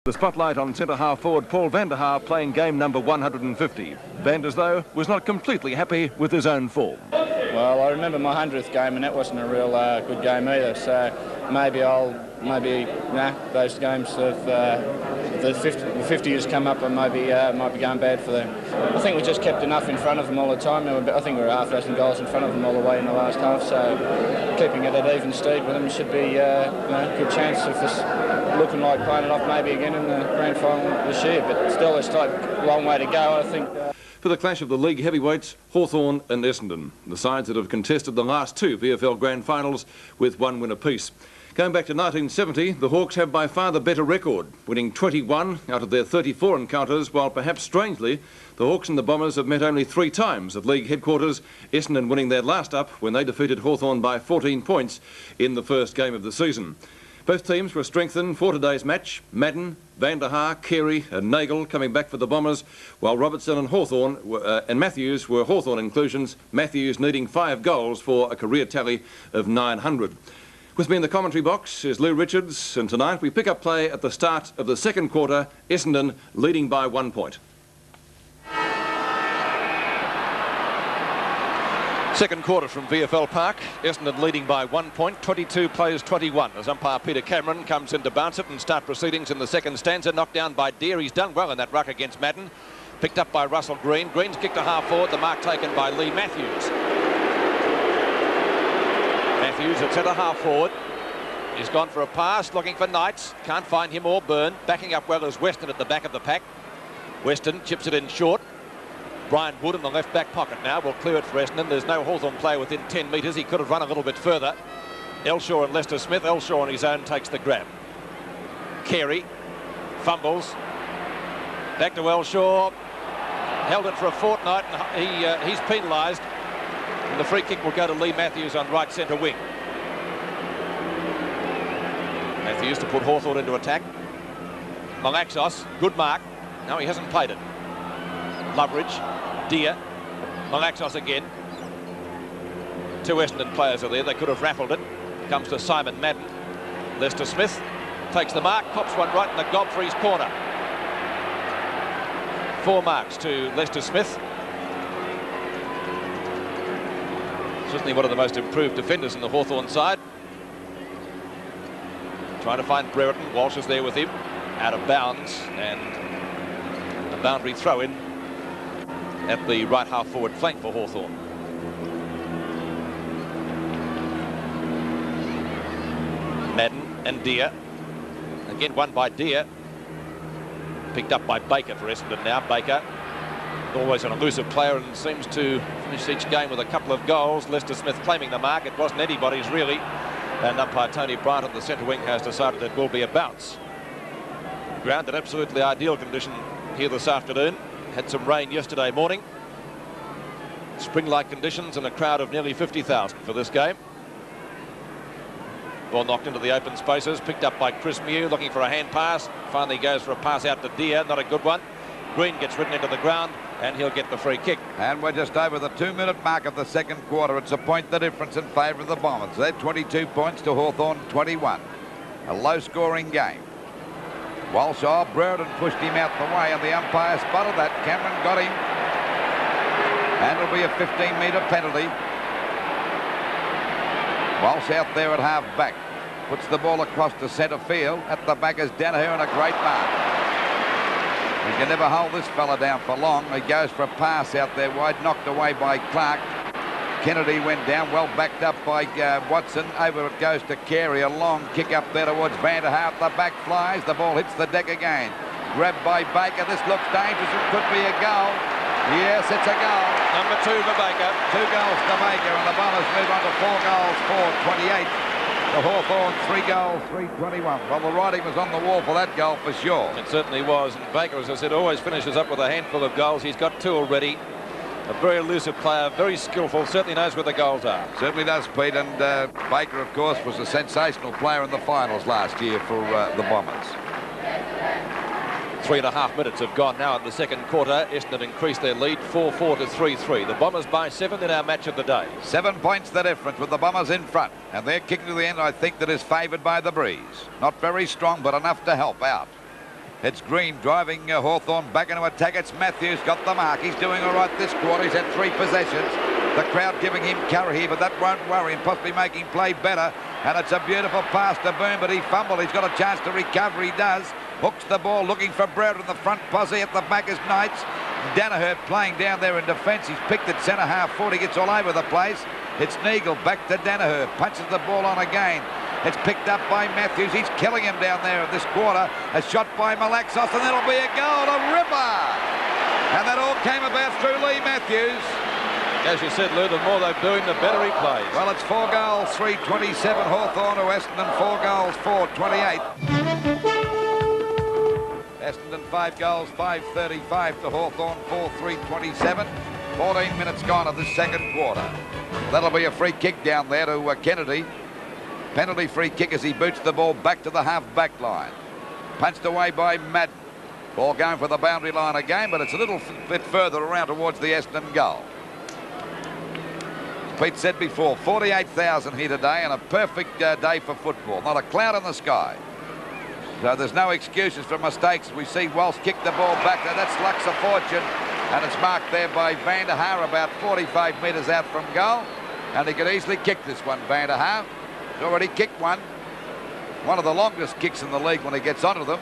The spotlight on centre-half forward Paul van der Haar playing game number 150. Vanders, though, was not completely happy with his own form. Well, I remember my 100th game, and that wasn't a real good game either. So maybe those games of the 50s come up and might be going bad for them. I think we just kept enough in front of them all the time. I think we were half a dozen goals in front of them all the way in the last half. So keeping it at even speed with them should be a good chance of us looking like playing it off maybe again in the grand final this year. But still, there's a long way to go, I think. For the clash of the league heavyweights, Hawthorn and Essendon, the sides that have contested the last two VFL grand finals with one win apiece. Going back to 1970, the Hawks have by far the better record, winning 21 out of their 34 encounters, while perhaps strangely, the Hawks and the Bombers have met only 3 times at league headquarters, Essendon winning their last up when they defeated Hawthorn by 14 points in the first game of the season. Both teams were strengthened for today's match. Madden, van der Haar, Carey and Nagel coming back for the Bombers, while Robertson and Hawthorn and Matthews were Hawthorn inclusions, Matthews needing 5 goals for a career tally of 900. With me in the commentary box is Lou Richards, and tonight we pick up play at the start of the second quarter, Essendon leading by 1 point. Second quarter from VFL Park, Essendon leading by 1 point, 22 plays 21 as umpire Peter Cameron comes in to bounce it and start proceedings in the second stanza. Knocked down by Deere. He's done well in that ruck against Madden. Picked up by Russell Green. Green's kicked to half forward, the mark taken by Lee Matthews. Matthews at centre half forward. He's gone for a pass, looking for Knights. Can't find him or Byrne. Backing up well is Weston at the back of the pack. Weston chips it in short. Brian Wood in the left back pocket now will clear it for Essendon. There's no Hawthorn player within 10 metres. He could have run a little bit further. Elshaw and Lester Smith. Elshaw on his own takes the grab. Carey fumbles. Back to Elshaw. Held it for a fortnight and he's penalised. And the free kick will go to Lee Matthews on right centre wing. Matthews to put Hawthorn into attack. Malaxos, good mark. No, he hasn't played it. Loveridge, Deere, Malaxos again. 2 Essendon players are there. They could have raffled it. Comes to Simon Madden. Lester Smith takes the mark, pops one right in the gob for his corner. 4 marks to Lester Smith. Certainly one of the most improved defenders in the Hawthorn side. Trying to find Brereton. Walsh is there with him. Out of bounds and a boundary throw in at the right half forward flank for Hawthorn. Madden and Deere. Again won by Deere. Picked up by Baker for Essendon now. Baker, always an elusive player and seems to finish each game with a couple of goals. Lester Smith claiming the mark. It wasn't anybody's really. And umpire Tony Bryant on the centre wing has decided it will be a bounce. Ground in absolutely ideal condition here this afternoon. Had some rain yesterday morning. Spring-like conditions and a crowd of nearly 50,000 for this game. Ball knocked into the open spaces, picked up by Chris Mew, looking for a hand pass. Finally goes for a pass out to Deere, not a good one. Green gets ridden into the ground and he'll get the free kick. And we're just over the 2-minute mark of the second quarter. It's a point the difference in favour of the Bombers. They're 22 points to Hawthorn 21. A low-scoring game. Walshaw, Brereton pushed him out the way and the umpire spotted that. Cameron got him. And it'll be a 15-metre penalty. Walsh out there at half-back. Puts the ball across to centre field. At the back is Danaher and a great mark. You can never hold this fella down for long. He goes for a pass out there wide, knocked away by Clark. Kennedy went down, well backed up by Watson. Over it goes to Carey. A long kick up there towards van der Haar. The back flies. The ball hits the deck again. Grabbed by Baker. This looks dangerous. It could be a goal. Yes, it's a goal. Number 2 for Baker. 2 goals to Baker, and the Bombers move on to 4 goals, 4-28. The Hawthorn 3 goals, 3-21. Well, the writing was on the wall for that goal for sure. It certainly was. And Baker, as I said, always finishes up with a handful of goals. He's got 2 already. A very elusive player, very skillful, certainly knows where the goals are. Certainly does, Pete. And Baker, of course, was a sensational player in the finals last year for the Bombers. 3.5 minutes have gone now in the second quarter. Essendon increased their lead 4-4 to 3-3. The Bombers by 7 in our match of the day. 7 points the difference with the Bombers in front. And their kick to the end, I think, that is favoured by the breeze. Not very strong, but enough to help out. It's Green driving Hawthorn back into attack. It's Matthews, got the mark. He's doing all right this quarter. He's had 3 possessions. The crowd giving him cover here, but that won't worry him, possibly make him play better. And it's a beautiful pass to Boom, but he fumbled. He's got a chance to recover. He does. Hooks the ball, looking for Browder in the front posse. At the back is Knights. Danaher playing down there in defence. He's picked at centre half forward. He gets all over the place. It's Neagle back to Danaher. Punches the ball on again. It's picked up by Matthews. He's killing him down there this quarter. A shot by Malaxos, and that'll be a goal. A ripper! And that all came about through Lee Matthews. As you said, Lou, the more they're doing, the better he plays. Well, it's 4 goals, 3-27 Hawthorn to Essendon, 4 goals, 4-28. Essendon 5 goals, 5-35 to Hawthorn, 4-3-27. 14 minutes gone of the second quarter. That'll be a free kick down there to Kennedy. Penalty free kick as he boots the ball back to the half-back line. Punched away by Madden. Ball going for the boundary line again, but it's a little bit further around towards the Essendon goal. Pete said before, 48,000 here today and a perfect day for football. Not a cloud in the sky. So there's no excuses for mistakes. We see Walsh kick the ball back there. That's Luck's a fortune. And it's marked there by Van der Haar about 45 metres out from goal. And he could easily kick this one, Van der Haar. He's already kicked one. One of the longest kicks in the league when he gets onto them.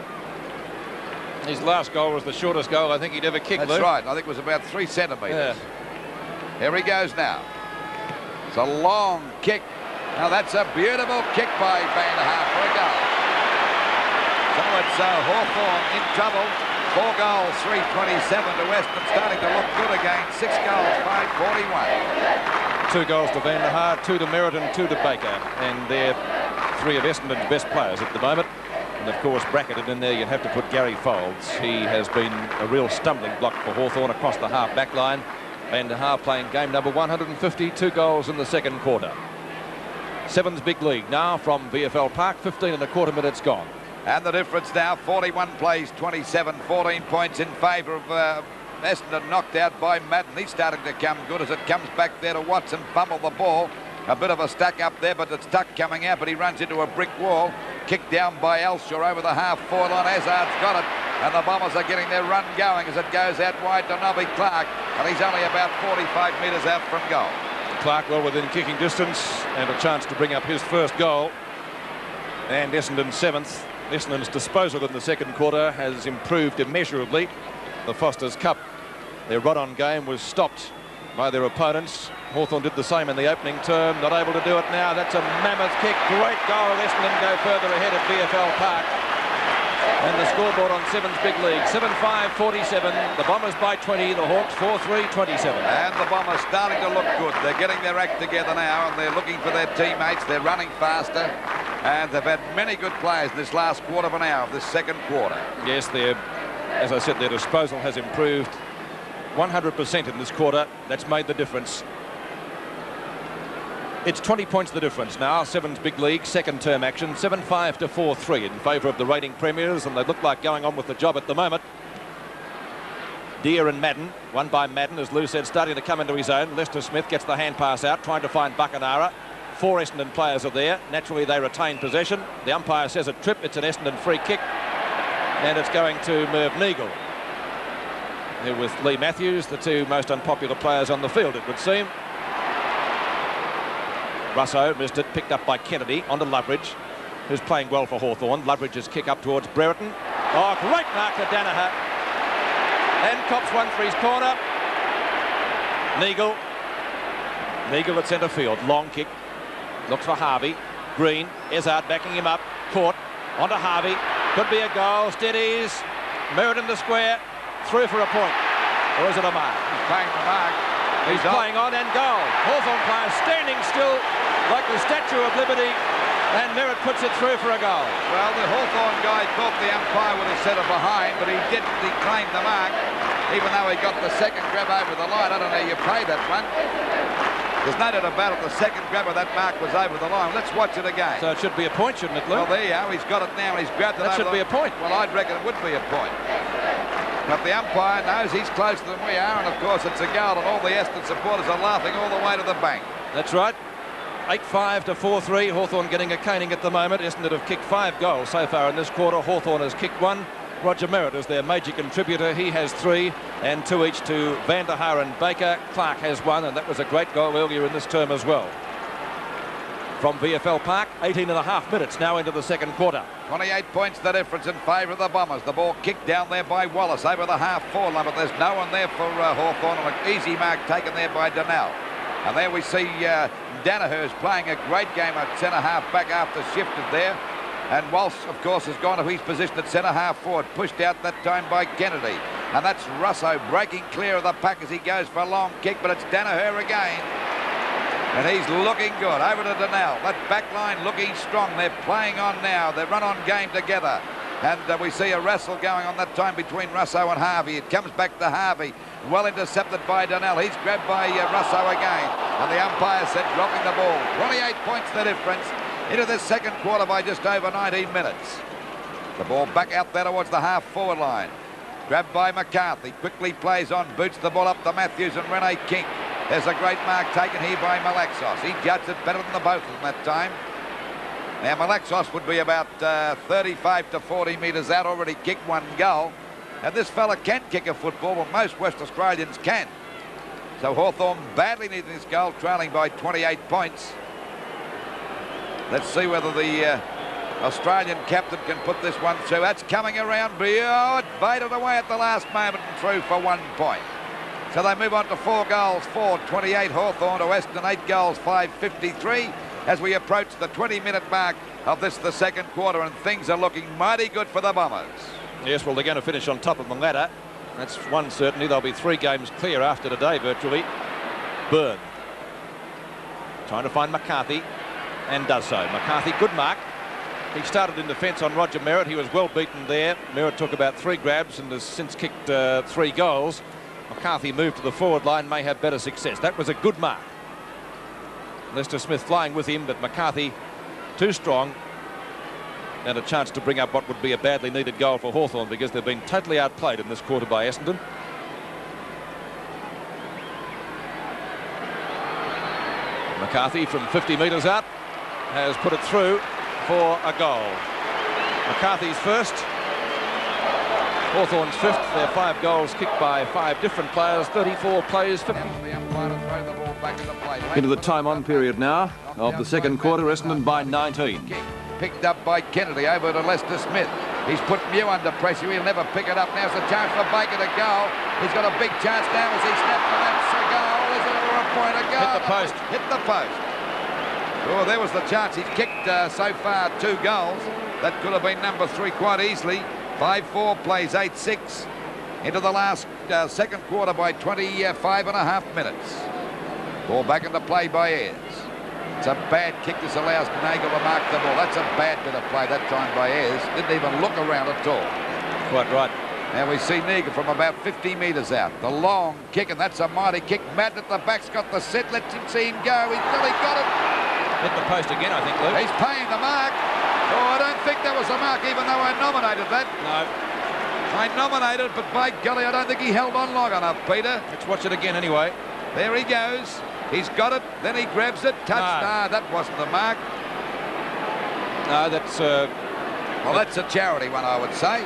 His last goal was the shortest goal I think he'd ever kicked, That's Lou. right. I think it was about 3 centimetres. Yeah. Here he goes now. It's a long kick. Now that's a beautiful kick by Van der Haar for a goal. So it's Hawthorn in trouble. 4 goals, 3-27 to Western, starting to look good again. 6 goals, 5-41. 2 goals to Van der Haar, 2 to Meriden, 2 to Baker. And they're 3 of Essendon's best players at the moment. And of course, bracketed in there, you'd have to put Gary Folds. He has been a real stumbling block for Hawthorn across the half-back line. Van der Haar playing game number 150, 2 goals in the second quarter. Sevens big league now from VFL Park, 15.25 minutes gone. And the difference now, 41 plays 27, 14 points in favour of Essendon, knocked out by Madden. He's starting to come good as it comes back there to Watson, fumble the ball. A bit of a stack up there, but it's tuck coming out, but he runs into a brick wall. Kicked down by Elshaw over the half-forward line. Hazard's got it. And the Bombers are getting their run going as it goes out wide to Nobby Clark. And he's only about 45 metres out from goal. Clark well within kicking distance and a chance to bring up his first goal. And Essendon 7th. Essendon's disposal in the second quarter has improved immeasurably. The Foster's Cup, their run-on game was stopped by their opponents. Hawthorn did the same in the opening term. Not able to do it now. That's a mammoth kick. Great goal. Essendon go further ahead at VFL Park. And the scoreboard on Sevens Big League, 7-5-47. The Bombers by 20, the Hawks 4-3-27. And the Bombers starting to look good. They're getting their act together now and they're looking for their teammates. They're running faster. And they've had many good players in this last quarter of an hour of this second quarter. Yes, as I said, their disposal has improved 100% in this quarter. That's made the difference. It's 20 points the difference now. Sevens Big League, second term action, 7-5 to 4-3 in favour of the reigning premiers, and they look like going on with the job at the moment. Deere and Madden, one by Madden, as Lou said, starting to come into his own. Lester Smith gets the hand pass out, trying to find Buckenara. 4 Essendon players are there. Naturally, they retain possession. The umpire says a trip. It's an Essendon free kick, and it's going to Merv Neagle. Here with Lee Matthews, the 2 most unpopular players on the field, it would seem. Russo missed it, picked up by Kennedy, onto Loveridge, who's playing well for Hawthorn. Loveridge's kick up towards Brereton. Oh, great mark to Danaher. And cops one for his corner. Neagle at centre field, long kick. Looks for Harvey. Green, Ezard backing him up. Caught, onto Harvey. Could be a goal, steadies. Meriden the square, through for a point. Or is it a mark? He's playing the mark. He's playing on and goal. Hawthorn player standing still like the Statue of Liberty, and Merritt puts it through for a goal. Well, the Hawthorn guy thought the umpire would have set it behind, but he didn't. He claimed the mark, even though he got the second grab over the line. I don't know how you play that one. There's no doubt about it. The second grab of that mark was over the line. Let's watch it again. So it should be a point, shouldn't it, Lou? Well, there you are. He's got it now, and he's grabbed it. That should be a point. Well, I'd reckon it would be a point. But the umpire knows he's closer than we are, and of course it's a goal, and all the Essendon supporters are laughing all the way to the bank. That's right. 8-5 to 4-3. Hawthorn getting a caning at the moment. Essendon have kicked 5 goals so far in this quarter. Hawthorn has kicked 1. Roger Merritt is their major contributor. He has 3 and 2 each to Van der Haar and Baker. Clark has 1, and that was a great goal earlier in this term as well. From VFL Park, 18.5 minutes now into the second quarter. 28 points the difference in favour of the Bombers. The ball kicked down there by Wallace over the half-forward line, but there's no one there for Hawthorn, and an easy mark taken there by Donnell. And there we see Danaher's playing a great game at centre-half back after shifted there. And Walsh, of course, has gone to his position at centre-half forward, pushed out that time by Kennedy. And that's Russo breaking clear of the pack as he goes for a long kick, but it's Danaher again. And he's looking good. Over to Donnell. That back line looking strong. They're playing on now. They run on game together. And we see a wrestle going on that time between Russo and Harvey. It comes back to Harvey. Well intercepted by Donnell. He's grabbed by Russo again. And the umpire said dropping the ball. 28 points the difference into this second quarter by just over 19 minutes. The ball back out there towards the half-forward line. Grabbed by McCarthy. Quickly plays on. Boots the ball up to Matthews and Rene King. There's a great mark taken here by Malaxos. He judged it better than the both of them that time. Now Malaxos would be about 35 to 40 metres out, already kicked 1 goal. And this fella can kick a football, well, most West Australians can. So Hawthorn badly needed this goal, trailing by 28 points. Let's see whether the Australian captain can put this one through. That's coming around. Oh, it faded away at the last moment and through for 1 point. So they move on to 4 goals, 4-28 Hawthorn to Essendon, 8 goals, 5-53 as we approach the 20-minute mark of this, the second quarter, and things are looking mighty good for the Bombers. Yes, well, they're going to finish on top of the ladder. That's one certainty. They'll be 3 games clear after today, virtually. Byrne trying to find McCarthy, and does so. McCarthy, good mark. He started in defence on Roger Merritt. He was well beaten there. Merritt took about 3 grabs and has since kicked 3 goals. McCarthy moved to the forward line, may have better success. That was a good mark. Lester Smith flying with him, but McCarthy too strong, and a chance to bring up what would be a badly needed goal for Hawthorn, because they've been totally outplayed in this quarter by Essendon. McCarthy from 50 metres out has put it through for a goal. McCarthy's first, Hawthorn's 5th. Their 5 goals kicked by 5 different players, 34 plays. Into the time-on period now of the second quarter, Essendon by 19. Picked up by Kennedy over to Lester Smith. He's put Mew under pressure. He'll never pick it up. Now's a chance for Baker to go. He's got a big chance now as he snaps, and that's a goal. Is it or a point? A goal? Hit the post. Hit the post. Oh, there was the chance. He's kicked so far 2 goals. That could have been number 3 quite easily. 5-4 plays 8-6 into the last second quarter by 25.5 minutes. Ball back into play by Ayres. It's a bad kick. This allows Nagel to mark the ball. That's a bad bit of play that time by Ayres. Didn't even look around at all. Quite right. Now we see Nagel from about 50 metres out. The long kick, and that's a mighty kick. Madden at the back's got the set. Let's him see him go. He's really got it. Hit the post again, I think, Luke. He's paying the mark. Oh, I don't think that was a mark, even though I nominated that. No. I nominated, but by golly, I don't think he held on long enough, Peter. Let's watch it again anyway. There he goes. He's got it. Then he grabs it. Touch. No, that wasn't the mark. No, that's... well, that's a charity one, I would say.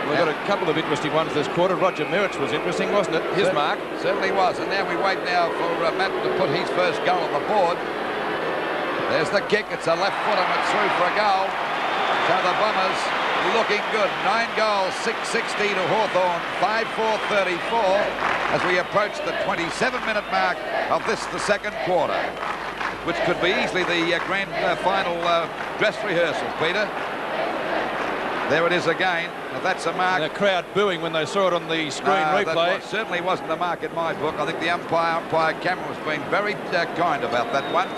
We've got a couple of interesting ones this quarter. Roger Merritt's was interesting, wasn't it? His mark. Certainly was. And now we wait now for Matt to put his first goal on the board. There's the kick. It's a left foot and it's through for a goal. So the Bombers looking good. 9 goals, 6-60 to Hawthorn, 5-4-34 as we approach the 27-minute mark of this, the second quarter, which could be easily the grand final dress rehearsal, Peter. There it is again. Now that's a mark. And the crowd booing when they saw it on the screen replay. That certainly wasn't a mark in my book. I think the umpire Cameron was being very kind about that one.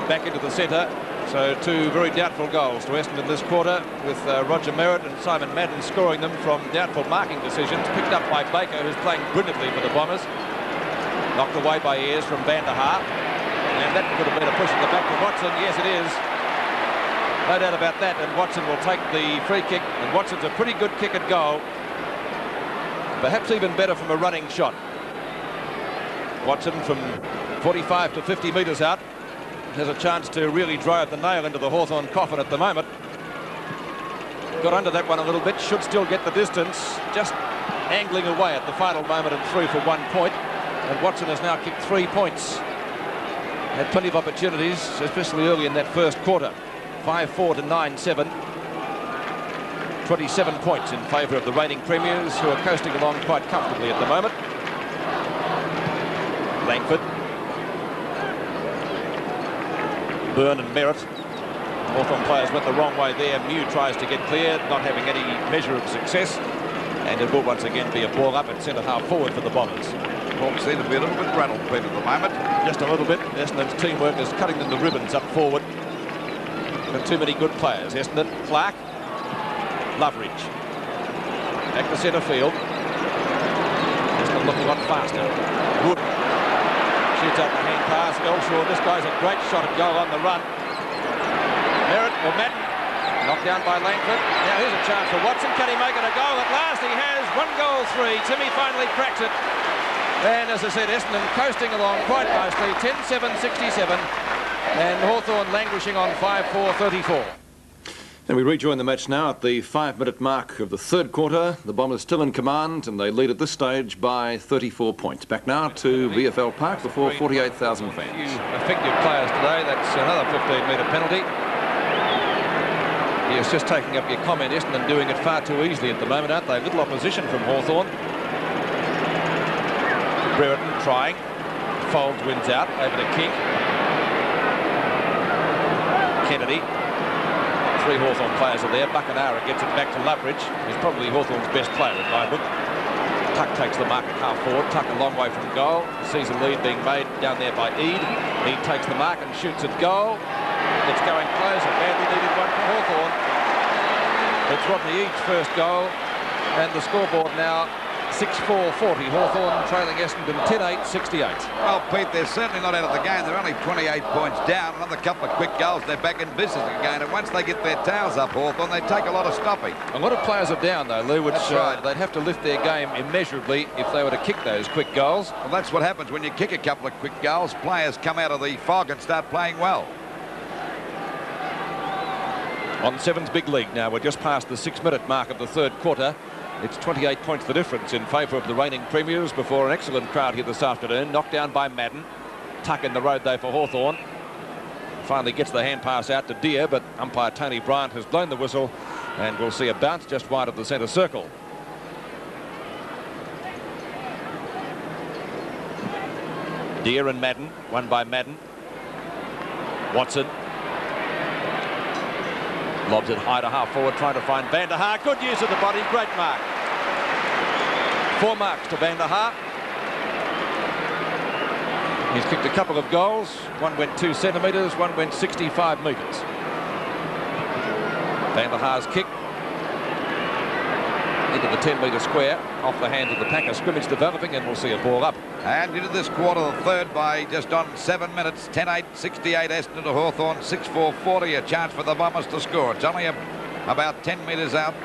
Back into the centre. So 2 very doubtful goals to Essendon this quarter, with Roger Merritt and Simon Madden scoring them from doubtful marking decisions, picked up by Baker, who's playing brilliantly for the Bombers. Knocked away by Ayres from Van der Haar. And that could have been a push at the back to Watson. Yes, it is. No doubt about that. And Watson will take the free kick. And Watson's a pretty good kick at goal. Perhaps even better from a running shot. Watson from 45 to 50 metres out has a chance to really drive the nail into the Hawthorn coffin at the moment. got under that one a little bit, should still get the distance, just angling away at the final moment and through for 1 point. And Watson has now kicked 3 points. Had plenty of opportunities, especially early in that first quarter. 5-4 to 9-7. 27 points in favour of the reigning premiers, who are coasting along quite comfortably at the moment. Langford. Byrne and Merritt. Hawthorn players went the wrong way there. Mew tries to get clear, not having any measure of success. And it will once again be a ball up at centre-half forward for the Bombers. Hawks seem to be a little bit rattled, Pete, at the moment. Just a little bit. Essendon's teamwork is cutting them the ribbons up forward. Got too many good players. Essendon, Clark, Loveridge. Back to centre field. Essendon looking on faster. Wood shoots out the hand pass. Elshaw, this guy's a great shot at goal on the run. Merritt or Madden. Knocked down by Langford. Now here's a chance for Watson. Can he make it a goal? At last he has. 1-3. Timmy finally cracks it. And as I said, Essendon coasting along quite nicely. 10-7-67. And Hawthorn languishing on 5-4-34. And we rejoin the match now at the 5-minute mark of the third quarter. The Bombers still in command, and they lead at this stage by 34 points. Back now to VFL Park before 48,000 fans. A few effective players today. That's another 15-metre penalty. He is just taking up your comment. Essendon doing it far too easily at the moment, aren't they? Little opposition from Hawthorn. Brereton trying. Folds wins out over to King. Kennedy. 3 Hawthorn players are there. Buckenara gets it back to Loveridge. He's probably Hawthorn's best player in my book. Tuck takes the mark at half forward. Tuck a long way from goal. Sees a lead being made down there by Eade. Eade takes the mark and shoots at goal. It's going close. A badly needed one for Hawthorn. It's Rodney Eade's first goal. And the scoreboard now 6-4-40. Hawthorn trailing Essendon 10-8-68. Well, Pete, they're certainly not out of the game. They're only 28 points down. Another couple of quick goals, they're back in business again. And once they get their tails up, Hawthorn, they take a lot of stopping. A lot of players are down, though, Lou, which right. They'd have to lift their game immeasurably if they were to kick those quick goals. Well, that's what happens when you kick a couple of quick goals. Players come out of the fog and start playing well. On Sevens big league now. We're just past the 6-minute mark of the third quarter. It's 28 points the difference in favour of the reigning premiers before an excellent crowd here this afternoon. Knocked down by Madden. Tuck in the road, though, for Hawthorn. Finally gets the hand pass out to Deere, but umpire Tony Bryant has blown the whistle, and we'll see a bounce just wide of the centre circle. Deere and Madden. Won by Madden. Watson. Lobs it high to half forward, trying to find Van der Haar. Good use of the body, great mark. 4 marks to Van der Haar. He's kicked a couple of goals. One went 2 centimetres, one went 65 metres. Van der Haar's kick into the 10-metre square, off the hands of the Packer. Scrimmage developing, and we'll see a ball up. And into this quarter, the third by just on 7 minutes. 10-8-68 Essendon to Hawthorn. 6-4-40, a chance for the Bombers to score. It's only about 10 metres out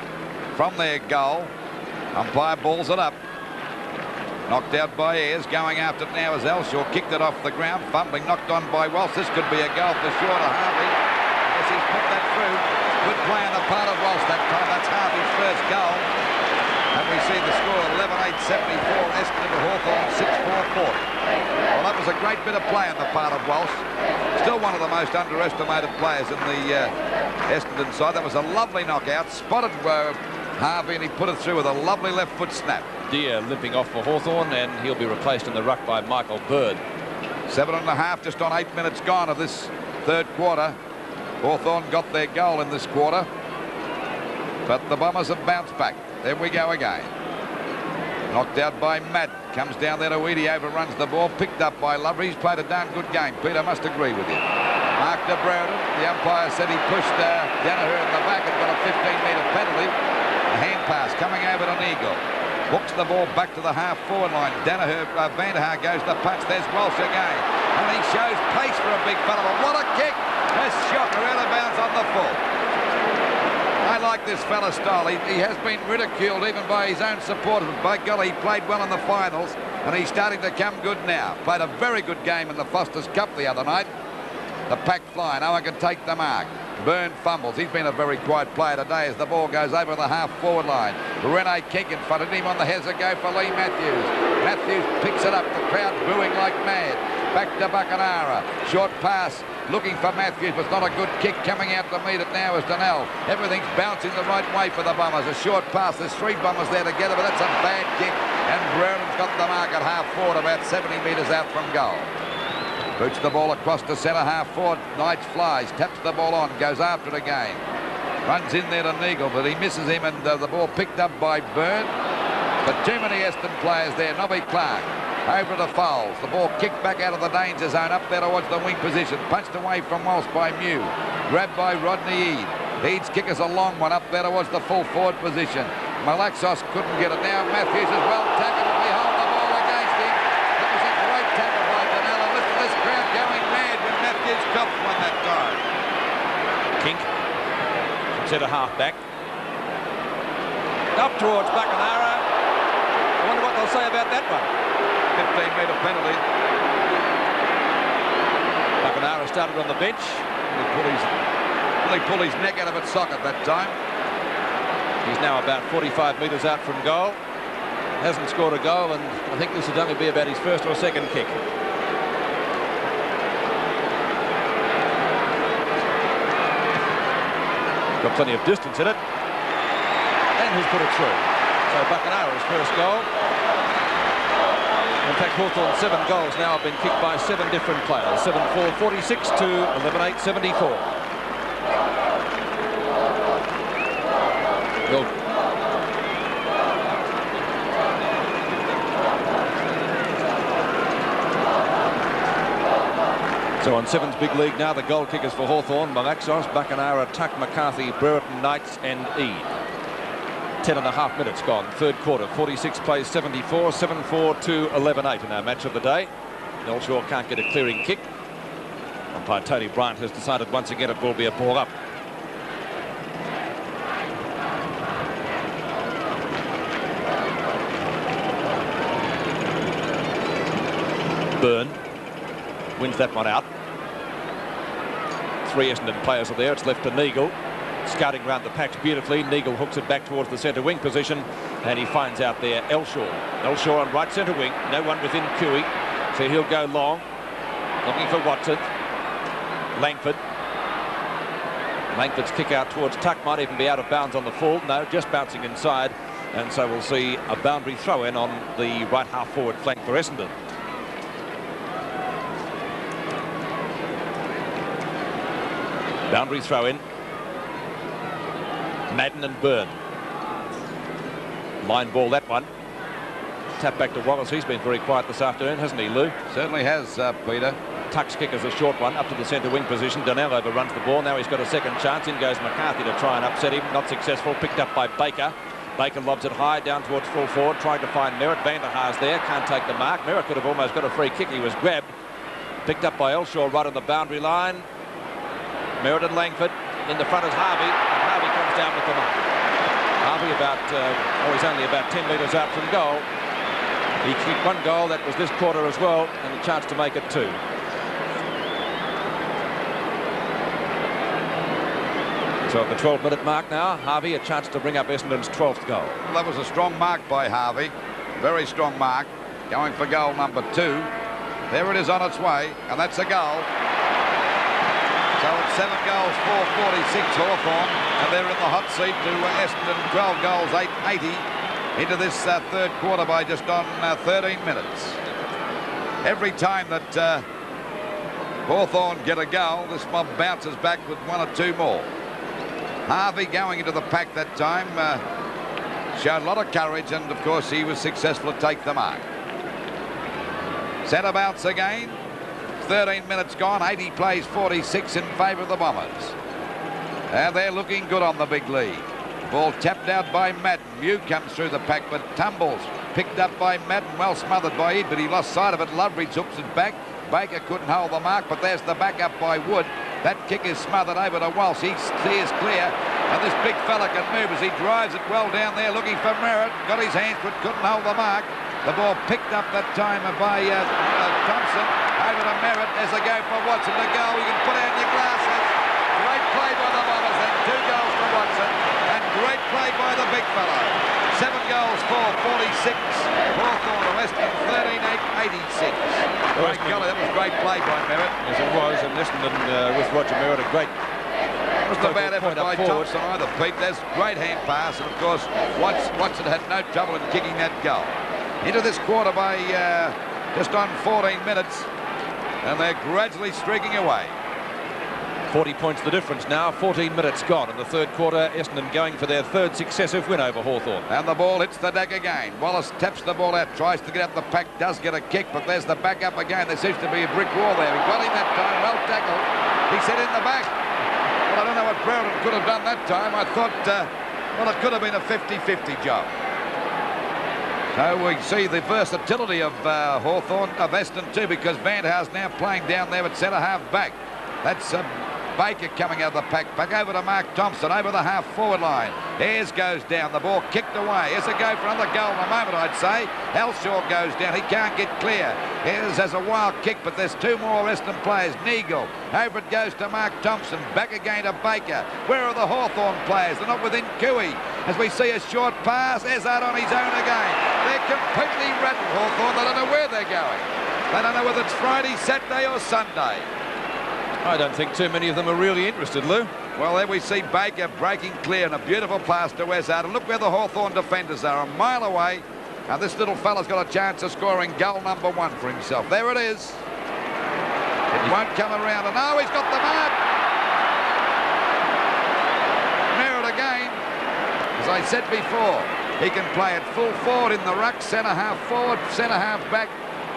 from their goal. Umpire balls it up. Knocked out by Ayres. Going after it now as Elshaw kicked it off the ground. Fumbling, knocked on by Walsh. This could be a goal for sure to Harvey. Yes, he's put that through. Good play on the part of Walsh that time. That's Harvey's first goal. And we see the score 11-8-74. Essendon to Hawthorn 6-4-40. Well, that was a great bit of play on the part of Walsh. Still one of the most underestimated players in the Essendon side. That was a lovely knockout. Spotted Harvey, and he put it through with a lovely left foot snap. Deere limping off for Hawthorn, and he'll be replaced in the ruck by Michael Bird. 7.5 just on 8 minutes gone of this third quarter. Hawthorn got their goal in this quarter, but the Bombers have bounced back. There we go again. Knocked out by Madden. Comes down there to Eady, overruns the ball. Picked up by Lover. He's played a darn good game. Peter, must agree with you. Mark de Brereton. The umpire said he pushed Danaher in the back and got a 15-metre penalty. A hand pass coming over to Eagle. Hooks the ball back to the half-forward line. Danaher, Van der Haar goes to punch. There's Walsh again. And he shows pace for a big fella. But what a kick! A shocker out of bounds on the full. I like this fella's style. He has been ridiculed even by his own supporters. But by golly, he played well in the finals, and he's starting to come good now. Played a very good game in the Foster's Cup the other night. The pack flying. Owen can take the mark. Byrne fumbles. He's been a very quiet player today as the ball goes over the half-forward line. Rene King in front of him on the heads go for Lee Matthews. Matthews picks it up, the crowd booing like mad. Back to Buckenara. Short pass, looking for Matthews, but it's not a good kick coming out to meet it now is Donnell. Everything's bouncing the right way for the Bombers. A short pass, there's three Bombers there together, but that's a bad kick. And Brereton's got the mark at half-forward, about 70 metres out from goal. Boots the ball across to centre half-forward. Knights flies, taps the ball on, goes after it again. Runs in there to Neagle, but he misses him, and the ball picked up by Byrne. But too many Essendon players there. Nobby Clark over to Foles. The ball kicked back out of the danger zone, up there towards the wing position. Punched away from Walsh by Mew. Grabbed by Rodney Eade. Eade's kick is a long one up there towards the full forward position. Malaxos couldn't get it. Now Matthews is well tackled. Behold the ball against him. That was a great tackle by Donnell. And listen to this crowd going mad when Matthews copped one that time. Kink from centre half back. Up towards Buckenara. I wonder what they'll say about that one. 15-metre penalty. Buckenara started on the bench. Really pulled his neck out of its socket that time. He's now about 45 metres out from goal. Hasn't scored a goal, and I think this would only be about his first or second kick. Got plenty of distance in it. And he's put it through. So Buckenara's first goal. In fact, Hawthorn's 7 goals now have been kicked by 7 different players. 7-4, 46 to 11-8, 74. Well, so on Seven's big league now, the goal kickers for Hawthorn: Malaxos, Buckenara, Tuck, McCarthy, Brereton, Knights and Eade. 10.5 minutes gone, third quarter. 46 plays 74, 7-4 to 11-8 in our match of the day. Elshaw can't get a clearing kick. Umpire Tony Bryant has decided once again it will be a ball up. Byrne wins that one out. 3 Essendon players are there. It's left to Neagle. Scouting round the packs beautifully. Neagle hooks it back towards the centre wing position, and he finds out there Elshaw. Elshaw on right centre wing. No one within Cooey, so he'll go long. Looking for Watson. Langford. Langford's kick out towards Tuck might even be out of bounds on the full. No, just bouncing inside, and so we'll see a boundary throw in on the right half forward flank for Essendon. Boundary throw in. Madden and Byrne. Line ball, that one. Tap back to Wallace. He's been very quiet this afternoon, hasn't he, Lou? Certainly has, Peter. Tuck's kick is a short one up to the centre wing position. Donnell overruns the ball. Now he's got a second chance. In goes McCarthy to try and upset him. Not successful. Picked up by Baker. Baker lobs it high down towards full forward, trying to find Merritt. Van der Haar's there. Can't take the mark. Merritt could have almost got a free kick. He was grabbed. Picked up by Elshaw right on the boundary line. Merritt and Langford. In the front is Harvey, and Harvey comes down with the mark. Harvey he's only about 10 metres out from goal. He kicked 1 goal, that was this quarter as well, and a chance to make it 2. So at the 12-minute mark now, Harvey a chance to bring up Essendon's 12th goal. Well, that was a strong mark by Harvey. Very strong mark. Going for goal number 2. There it is on its way, and that's a goal. So it's 7 goals, 446 Hawthorn, and they're in the hot seat to Essendon, 12 goals, 880 into this third quarter by just on 13 minutes. Every time that Hawthorn get a goal, this mob bounces back with 1 or 2 more. Harvey going into the pack that time showed a lot of courage, and of course he was successful to take the mark. Centre bounce again. 13 minutes gone, 80 plays 46 in favour of the Bombers. And they're looking good on the big lead. Ball tapped out by Madden. Mew comes through the pack but tumbles. Picked up by Madden, well smothered by Eade, but he lost sight of it. Loveridge hooks it back. Baker couldn't hold the mark, but there's the backup by Wood. That kick is smothered over to Walsh. He steers clear, and this big fella can move as he drives it well down there looking for Merritt. Got his hands but couldn't hold the mark. The ball picked up that time by Thompson. Over to Merritt. There's a go for Watson to goal. You can put out your glasses. Great play by the Watson, and great play by the big fellow. 7 goals for 46. Hawthorn to Essendon 13-8-86. Great golly, that was great play by Merritt. Yes, it was, and Essendon with Roger Merritt, a great... It wasn't a bad effort by Thompson either, Pete. There's great hand pass, and of course Watson had no trouble in kicking that goal. Into this quarter by just on 14 minutes, and they're gradually streaking away. 40 points the difference now, 14 minutes gone in the third quarter. Essendon going for their third successive win over Hawthorn. And the ball hits the deck again. Wallace taps the ball out, tries to get out the pack, does get a kick, but there's the back up again. There seems to be a brick wall there. He got him that time, well tackled. He said in the back. Well, I don't know what Browden could have done that time. I thought, well, it could have been a 50-50 job. So we see the versatility of Hawthorn, of Essendon too, because Vanderhaus now playing down there at centre-half back. That's Baker coming out of the pack. Back over to Mark Thompson, over the half-forward line. Ayres goes down, the ball kicked away. Here's a go for another goal in a moment, I'd say. Elshaw goes down, he can't get clear. Ayres has a wild kick, but there's 2 more Essendon players. Neagle, over it goes to Mark Thompson. Back again to Baker. Where are the Hawthorn players? They're not within Cooey. As we see a short pass, Ezard on his own again. They're completely rattled, Hawthorn. They don't know where they're going. They don't know whether it's Friday, Saturday or Sunday. I don't think too many of them are really interested, Lou. Well, there we see Baker breaking clear and a beautiful pass to Ezard. And look where the Hawthorn defenders are, a mile away. And this little fella's got a chance of scoring goal number 1 for himself. There it is. It won't come around. And oh, he's got the mark. Merritt again. As I said before, he can play it full forward in the ruck, centre-half forward, centre-half back.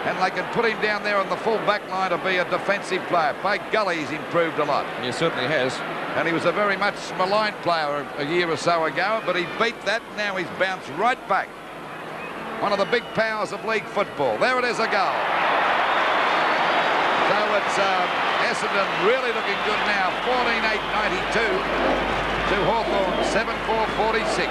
And they can put him down there on the full back line to be a defensive player. By golly, he's improved a lot. He certainly has. And he was a very much maligned player a year or so ago, but he beat that. Now he's bounced right back. One of the big powers of league football. There it is, a goal. So it's Essendon really looking good now. 14-8-92 to Hawthorn 7-4-46.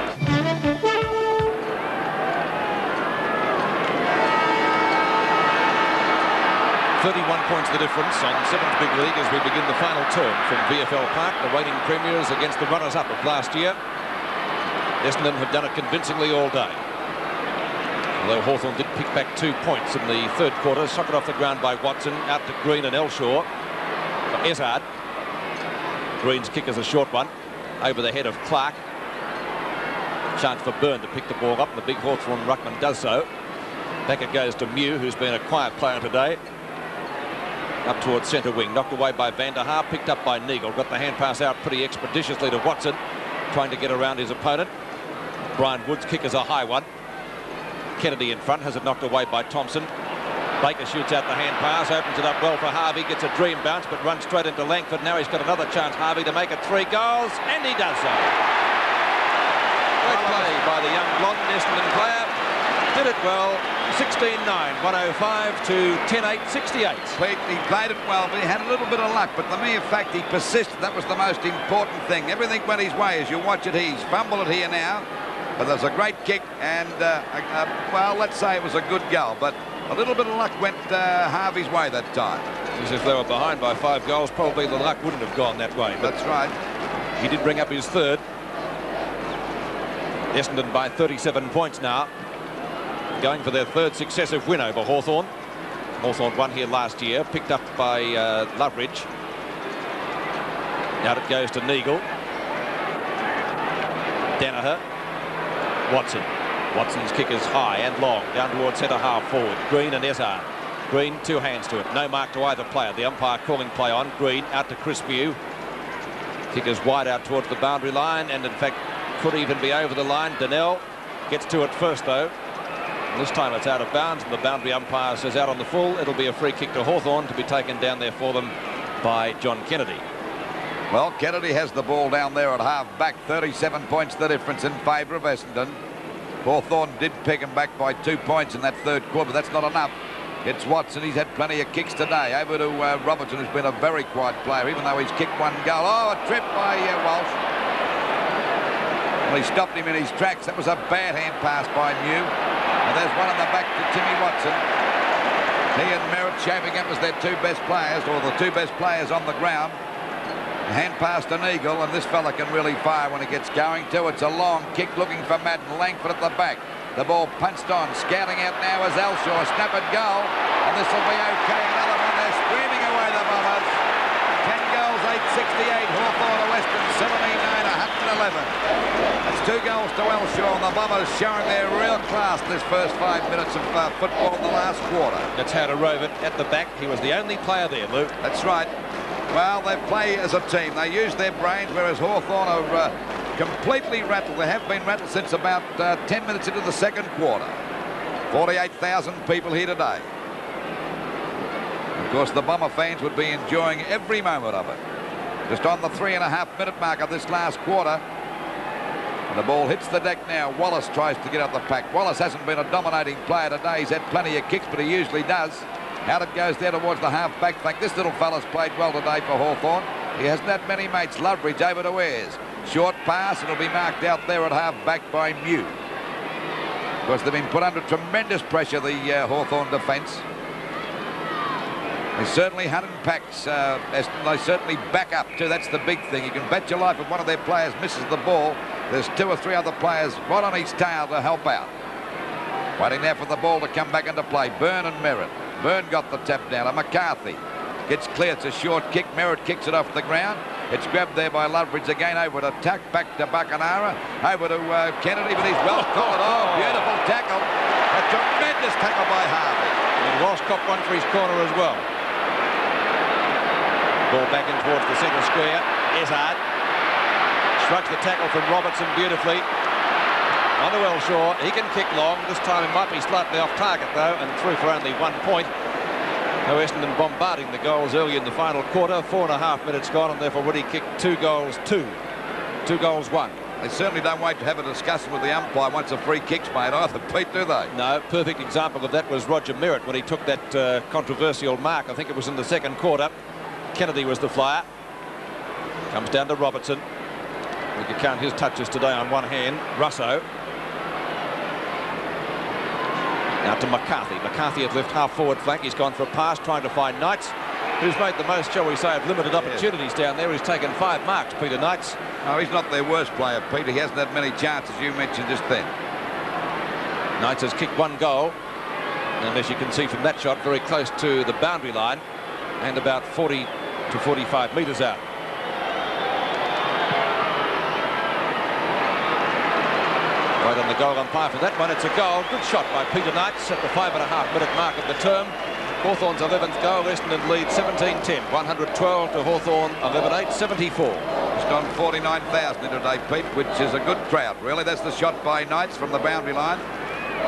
31 points the difference on 7th Big League as we begin the final term from VFL Park, the reigning premiers against the runners-up of last year. Essendon have done it convincingly all day. Although Hawthorn did pick back 2 points in the third quarter, socket off the ground by Watson, out to Green and Elshaw. For Ezard. Green's kick is a short one, over the head of Clark. Chance for Byrne to pick the ball up, and the big Hawthorn ruckman does so. Back it goes to Mew, who's been a quiet player today. Up towards centre wing, knocked away by Vanderhaar, picked up by Neagle, got the hand pass out pretty expeditiously to Watson, trying to get around his opponent. Brian Wood's kick is a high one. Kennedy in front, has it knocked away by Thompson. Baker shoots out the hand pass, opens it up well for Harvey, gets a dream bounce, but runs straight into Langford. Now he's got another chance, Harvey, to make it 3 goals, and he does so. Great play by the young blonde Essendon player. Did it well. 16-9, 105 to 10-8, 68. Pete, he played it well, but he had a little bit of luck. But the mere fact he persisted, that was the most important thing. Everything went his way as you watch it. He's fumbled it here now. But there's a great kick, and, well, let's say it was a good goal. But a little bit of luck went Harvey's way that time. As if they were behind by 5 goals, probably the luck wouldn't have gone that way. That's right. He did bring up his third. Essendon by 37 points now, going for their third successive win over Hawthorn. Hawthorn won here last year, picked up by Loveridge. Now it goes to Neagle. Danaher. Watson. Watson's kick is high and long, down towards centre half forward. Green and Ezard. Green, 2 hands to it. No mark to either player. The umpire calling play on. Green out to Chris Mew. Kick is wide out towards the boundary line, and in fact could even be over the line. Donnell gets to it first though. And this time it's out of bounds, and the boundary umpire says out on the full. It'll be a free kick to Hawthorn to be taken down there for them by John Kennedy. Well, Kennedy has the ball down there at half back. 37 points the difference in favour of Essendon. Hawthorn did pick him back by 2 points in that third quarter, but that's not enough. It's Watson. He's had plenty of kicks today. Over to Robertson, who's been a very quiet player, even though he's kicked 1 goal. Oh, a trip by Walsh. Well, he stopped him in his tracks. That was a bad hand pass by Mew. And there's one in the back to Timmy Watson. He and Merritt shaping up as their 2 best players, or the 2 best players on the ground. Hand past an eagle, and this fella can really fire when he gets going too. It's a long kick looking for Madden. Langford at the back. The ball punched on. Scouting out now is Elshaw. Snap and goal. And this will be okay. Another one. They're screaming away the Bombers. 10 goals, 868. Hawthorn to Western, 79, 111. That's 2 goals to Elshaw. And the Bombers showing their real class this first 5 minutes of football in the last quarter. That's how to rove it at the back. He was the only player there, Luke. That's right. Well, they play as a team. They use their brains, whereas Hawthorn are completely rattled. They have been rattled since about 10 minutes into the second quarter. 48,000 people here today. Of course, the Bomber fans would be enjoying every moment of it. Just on the 3.5-minute mark of this last quarter. And the ball hits the deck now. Wallace tries to get out the pack. Wallace hasn't been a dominating player today. He's had plenty of kicks, but he usually does. Out it goes there towards the half-back flank. This little fella's played well today for Hawthorn. He hasn't had many mates. Loveridge over to Ayres. Short pass. It'll be marked out there at half-back by Mew. Of course, they've been put under tremendous pressure, the Hawthorn defence. They certainly hunt in packs. They certainly back up too. That's the big thing. You can bet your life if one of their players misses the ball, there's 2 or 3 other players right on his tail to help out. Waiting there for the ball to come back into play. Byrne and Merritt. Byrne got the tap down. And McCarthy gets clear. It's a short kick. Merritt kicks it off the ground. It's grabbed there by Loveridge again. Over to Tuck. Back to Buckenara. Over to Kennedy, but he's well caught. Oh, beautiful tackle. A tremendous tackle by Harvey. And Ross copped one for his corner as well. Ball back in towards the centre square. Essendon shrugs the tackle from Robertson beautifully. On to Elshaw. He can kick long. This time it might be slightly off target though, and through for only 1 point. No, Essendon bombarding the goals early in the final quarter. 4.5 minutes gone, and they've already kicked 2 goals, 2 goals, 1. They certainly don't wait to have a discussion with the umpire once a free kick's made either, Pete, do they? No, perfect example of that was Roger Merritt when he took that controversial mark. I think it was in the second quarter. Kennedy was the flyer. Comes down to Robertson. We can count his touches today on one hand. Russo. Now to McCarthy. McCarthy at left half forward flank. He's gone for a pass trying to find Knights, who's made the most, shall we say, of limited opportunities down there. He's taken 5 marks, Peter Knights. No, he's not their worst player, Peter. He hasn't had many chances, you mentioned just then. Knights has kicked 1 goal. And as you can see from that shot, very close to the boundary line and about 40 to 45 metres out. Right on the goal umpire for that one. It's a goal. Good shot by Peter Knights at the 5.5-minute mark of the term. Hawthorn's 11th goal. Essendon lead 17-10. 112 to Hawthorn, 11-8, 74. Just on 49,000 in today, Pete, which is a good crowd, really. That's the shot by Knights from the boundary line.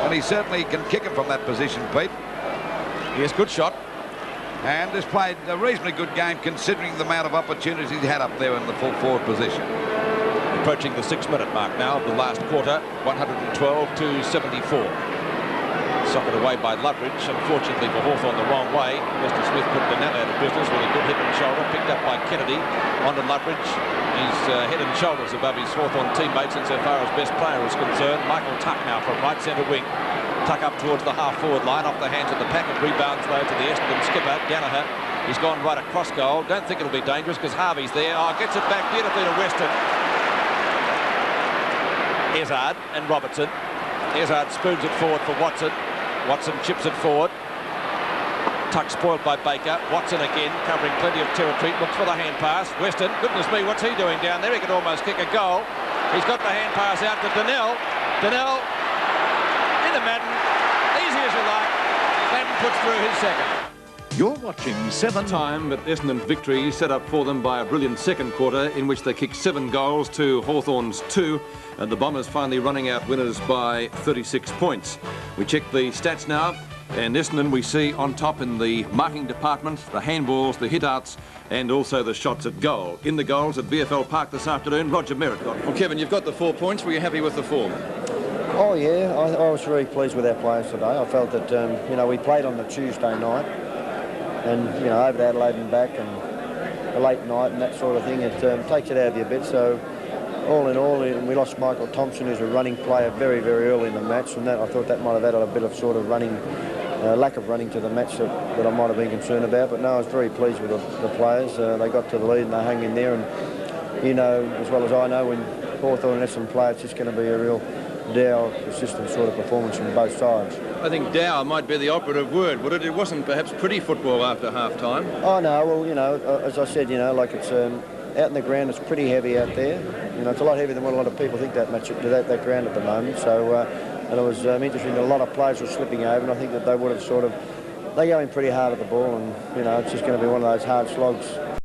And he certainly can kick him from that position, Pete. Yes, good shot. And has played a reasonably good game considering the amount of opportunities he had up there in the full forward position. Approaching the 6-minute mark now of the last quarter. 112 to 74. Socked away by Loveridge, unfortunately for Hawthorn the wrong way. Mr. Smith put the net out of business with a good hip and shoulder, picked up by Kennedy. On to Loveridge. He's head and shoulders above his Hawthorn teammates insofar as best player is concerned. Michael Tuck now from right centre wing. Tuck up towards the half-forward line, off the hands of the pack. It rebounds though to the Essendon skipper, Danaher. He's gone right across goal. Don't think it'll be dangerous because Harvey's there. Oh, gets it back beautifully to Weston. Essendon and Robertson. Essendon spoons it forward for Watson. Watson chips it forward. Tuck spoiled by Baker. Watson again, covering plenty of territory. Looks for the hand pass. Weston, goodness me, what's he doing down there? He could almost kick a goal. He's got the hand pass out to Donnell. Donnell into Madden. Easy as you like. Madden puts through his second. You're watching 7 time, but Essendon's victory set up for them by a brilliant second quarter in which they kicked 7 goals to Hawthorn's 2, and the Bombers finally running out winners by 36 points. We check the stats now, and Essendon we see on top in the marking department, the handballs, the hit-outs, and also the shots at goal. In the goals at VFL Park this afternoon, Roger Merritt got. Well, Kevin, you've got the 4 points. Were you happy with the form? Oh, yeah. I was very pleased with our players today. I felt that, you know, we played on the Tuesday night and, you know, over to Adelaide and back and a late night and that sort of thing. It takes it out of you a bit. So, all in all, we lost Michael Thompson, who's a running player, very, very early in the match, and that I thought that might have added a bit of sort of running lack of running to the match that I might have been concerned about. But no, I was very pleased with the players. They got to the lead and they hung in there. And you know, as well as I know, when Hawthorn and Essendon play, it's just going to be a real dour, consistent sort of performance from both sides. I think dour might be the operative word, would it? It wasn't perhaps pretty football after half-time. Oh no, well, you know, as I said, you know, like it's out in the ground, it's pretty heavy out there. You know, it's a lot heavier than what a lot of people think that ground at the moment. So, and it was interesting. A lot of players were slipping over, and I think that they would have they go in pretty hard at the ball, and you know, it's just going to be one of those hard slogs.